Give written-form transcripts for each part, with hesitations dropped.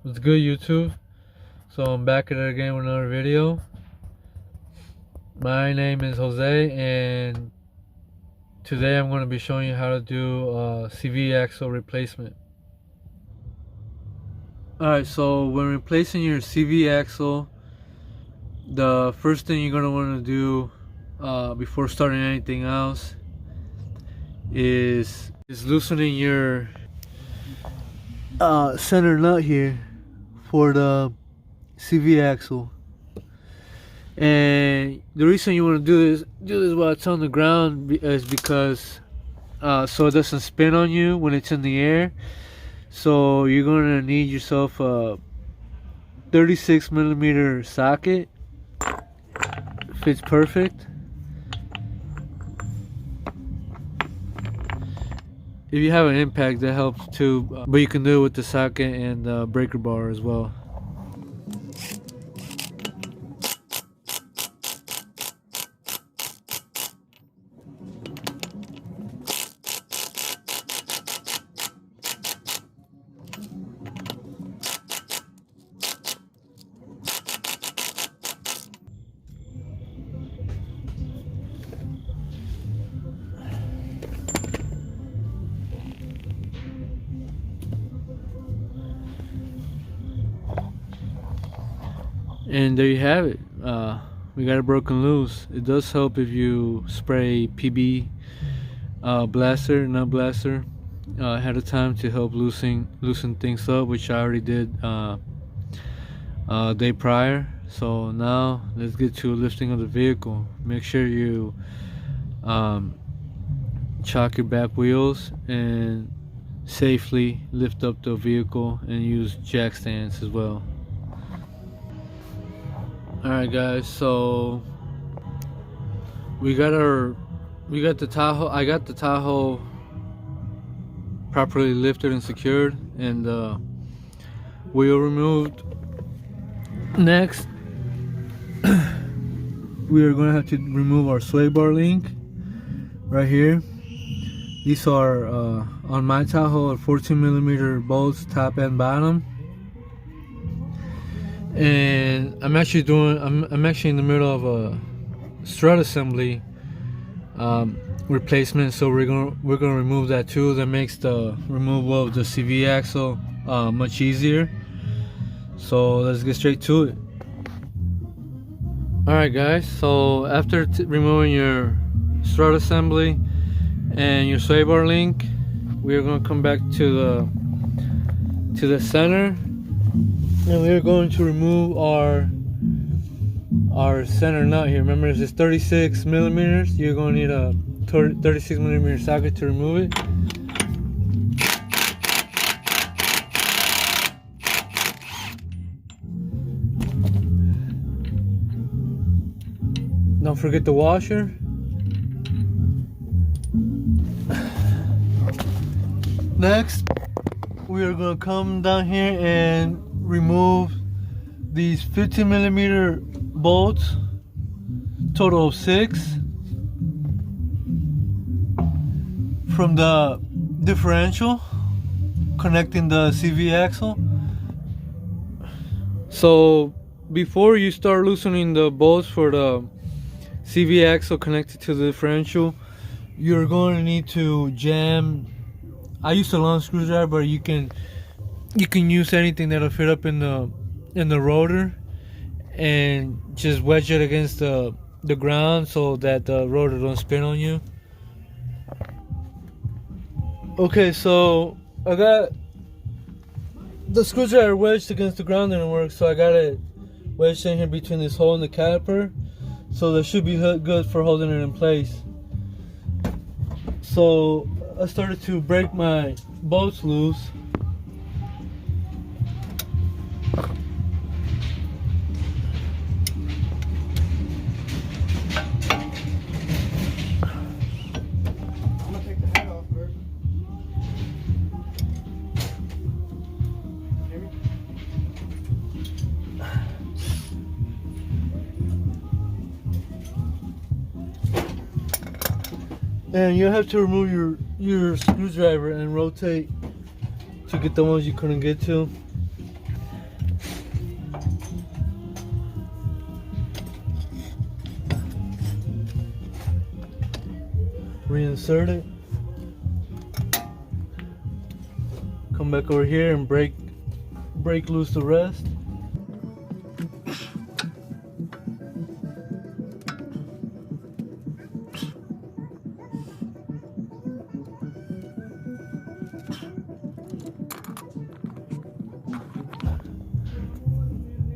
What's good, YouTube? So I'm back at it again with another video. My name is Jose, and today I'm going to be showing you how to do CV axle replacement. Alright, so when replacing your CV axle, the first thing you're going to want to do before starting anything else is loosening your center nut here for the CV axle. And the reason you want to do this while it's on the ground is because so it doesn't spin on you when it's in the air. So you're going to need yourself a 36mm socket. Fits perfect. If you have an impact, that helps too, but you can do it with the socket and the breaker bar as well. And there you have it. We got it broken loose. It does help if you spray PB blaster, nut blaster, ahead of time to help loosen things up, which I already did day prior. So now let's get to lifting of the vehicle. Make sure you chock your back wheels and safely lift up the vehicle, and use jack stands as well. Alright guys, so we got the Tahoe. I got the Tahoe properly lifted and secured, and wheel removed. Next we are going to have to remove our sway bar link right here. These are on my Tahoe 14mm bolts, top and bottom. And I'm actually in the middle of a strut assembly replacement, so we're gonna remove that too. That makes the removal of the CV axle much easier. So let's get straight to it. Alright guys, so after removing your strut assembly and your sway bar link, we are going to come back to the center. And we are going to remove our center nut here. Remember, this is 36mm. You're going to need a 36mm socket to remove it. Don't forget the washer. Next, we are going to come down here and remove these 15mm bolts, total of 6, from the differential connecting the CV axle. So before you start loosening the bolts for the CV axle connected to the differential, you're going to need to jam. I use a long screwdriver, but you can use anything that'll fit up in the rotor, and just wedge it against the ground so that the rotor don't spin on you. Okay, so I got the screwdriver wedged against the ground, didn't work, so I got it wedged in here between this hole and the caliper, so that should be good for holding it in place. So I started to break my bolts loose. And you have to remove your screwdriver and rotate to get the ones you couldn't get to. reinsert it. Come back over here and break loose the rest.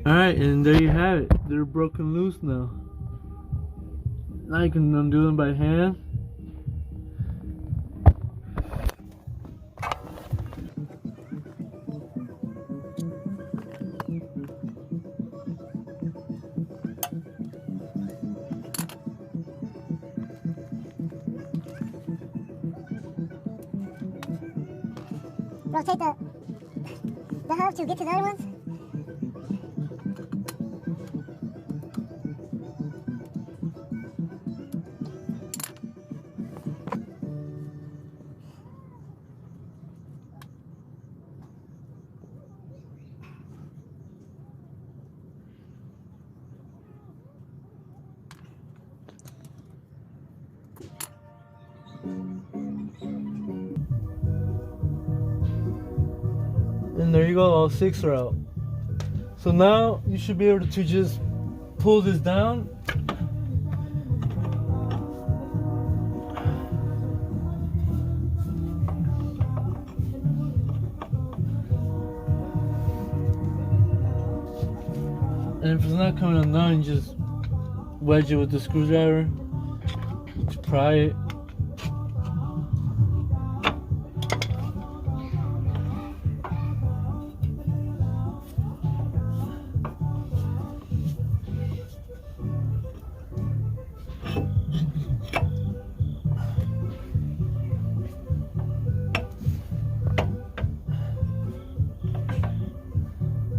Alright, and there you have it. They're broken loose now. Now you can undo them by hand. Rotate the hub to get to the other ones. And there you go, all 6 are out. So now you should be able to just pull this down. And if it's not coming undone, you just wedge it with the screwdriver to pry it.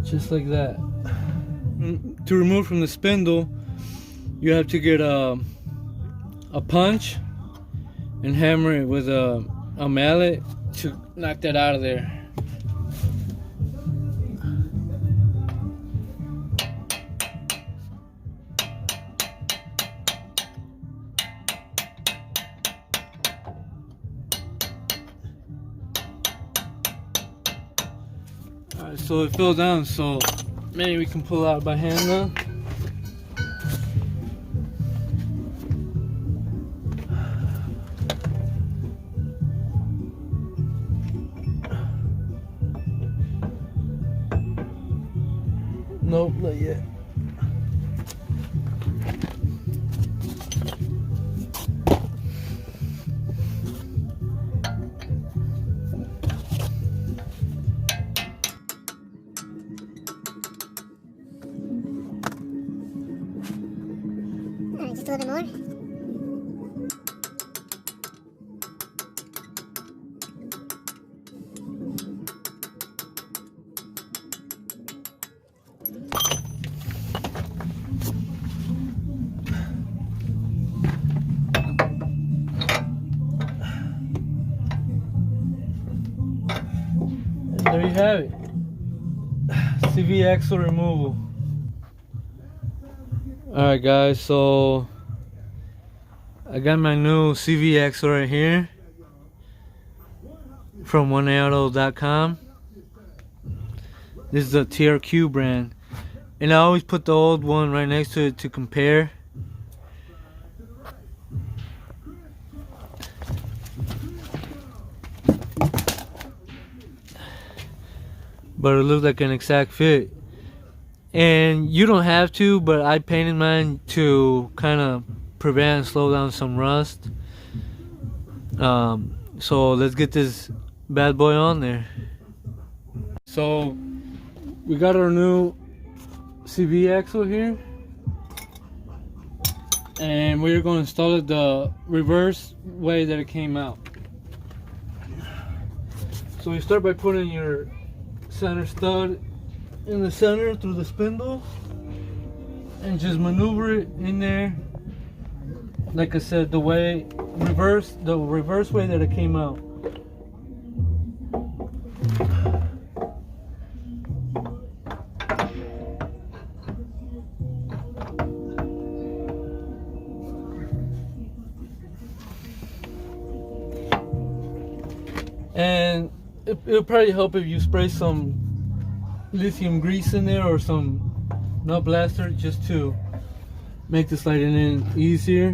Just like that. To remove from the spindle, you have to get a punch and hammer it with a mallet to knock that out of there. Alright, so it fell down, so maybe we can pull out by hand now. Nope, not yet. Alright, just a little bit more. And there you have it. CV axle removal. Alright guys, so I got my new CV axle right here from oneauto.com. This is the TRQ brand, and I always put the old one right next to it to compare. But it looks like an exact fit. And you don't have to, but I painted mine to kind of prevent and slow down some rust. So let's get this bad boy on there. So we got our new CV axle here, and we're going to install it the reverse way that it came out. So you start by putting your center stud in the center through the spindle and just maneuver it in there, like I said, the reverse way that it came out. It'll probably help if you spray some lithium grease in there or some nut blaster just to make the sliding in easier.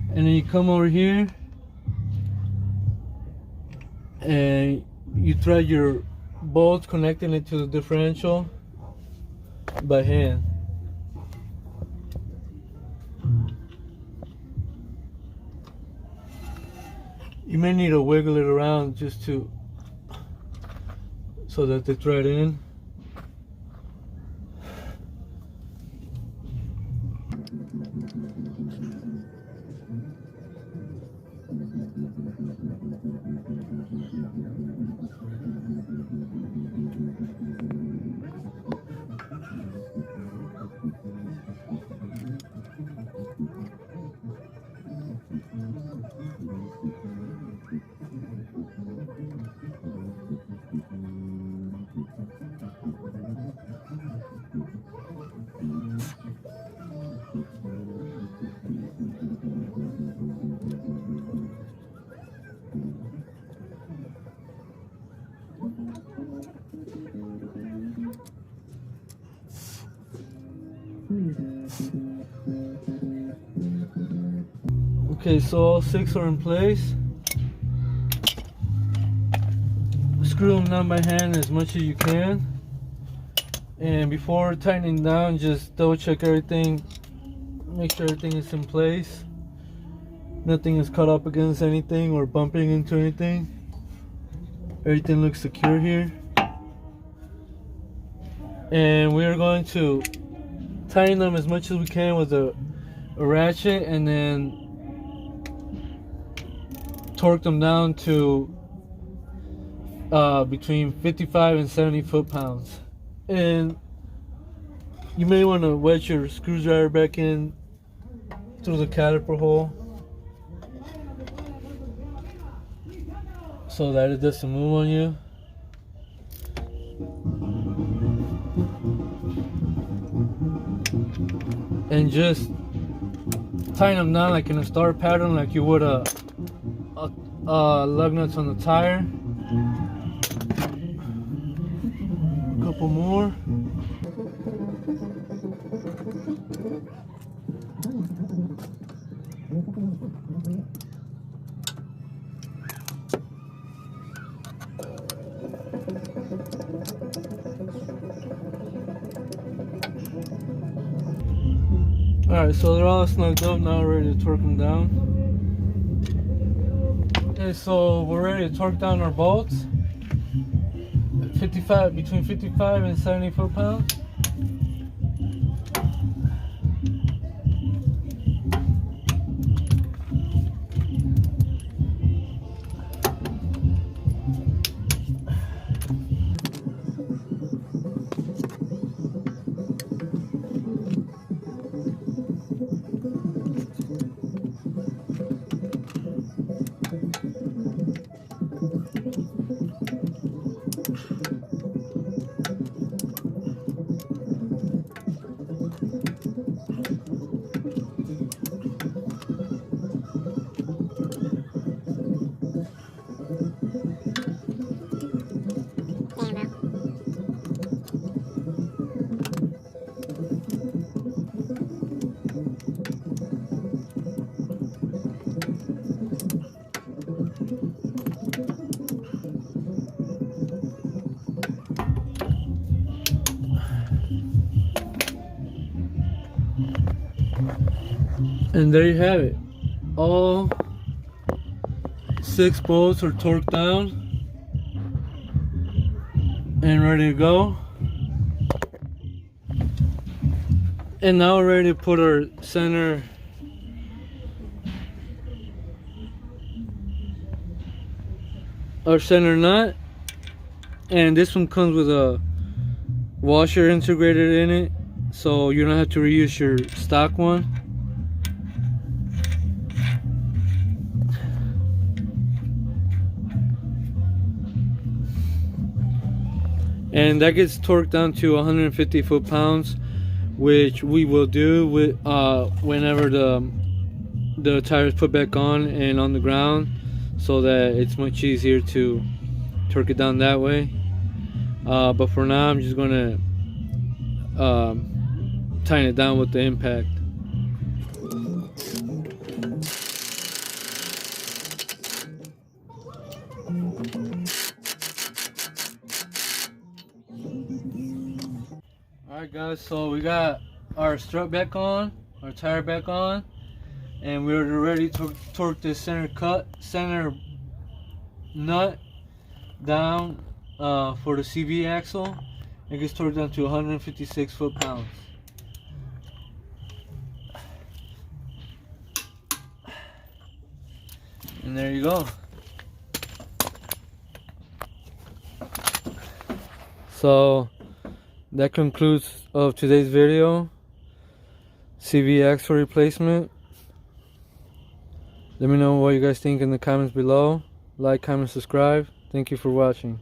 And then you come over here and you thread your bolts connecting it to the differential by hand. You may need to wiggle it around just to so that they thread in. Okay, so all 6 are in place. Screw them down by hand as much as you can. And before tightening down, just double check everything. Make sure everything is in place. Nothing is caught up against anything or bumping into anything. Everything looks secure here. And we are going to tighten them as much as we can with a ratchet, and then torque them down to between 55 and 70 foot-pounds. And you may want to wedge your screwdriver back in through the caliper hole so that it doesn't move on you. And just tighten them down like in a star pattern, like you would a lug nuts on the tire. A couple more. Alright, so they're all snugged up now, ready to torque them down. Okay, so we're ready to torque down our bolts. 55, between 55 and 70 foot-pounds. And there you have it. All 6 bolts are torqued down and ready to go. And now we're ready to put our center nut. And this one comes with a washer integrated in it, so you don't have to reuse your stock one. And that gets torqued down to 150 foot-pounds, which we will do with whenever the tires put back on and on the ground, so that it's much easier to torque it down that way. But for now, I'm just gonna tighten it down with the impact. Alright guys, so we got our strut back on, our tire back on, and we're ready to torque this center nut down for the CV axle. It gets torqued down to 156 foot-pounds. And there you go. So that concludes of today's video. CV axle replacement. Let me know what you guys think in the comments below. Like, comment, subscribe. Thank you for watching.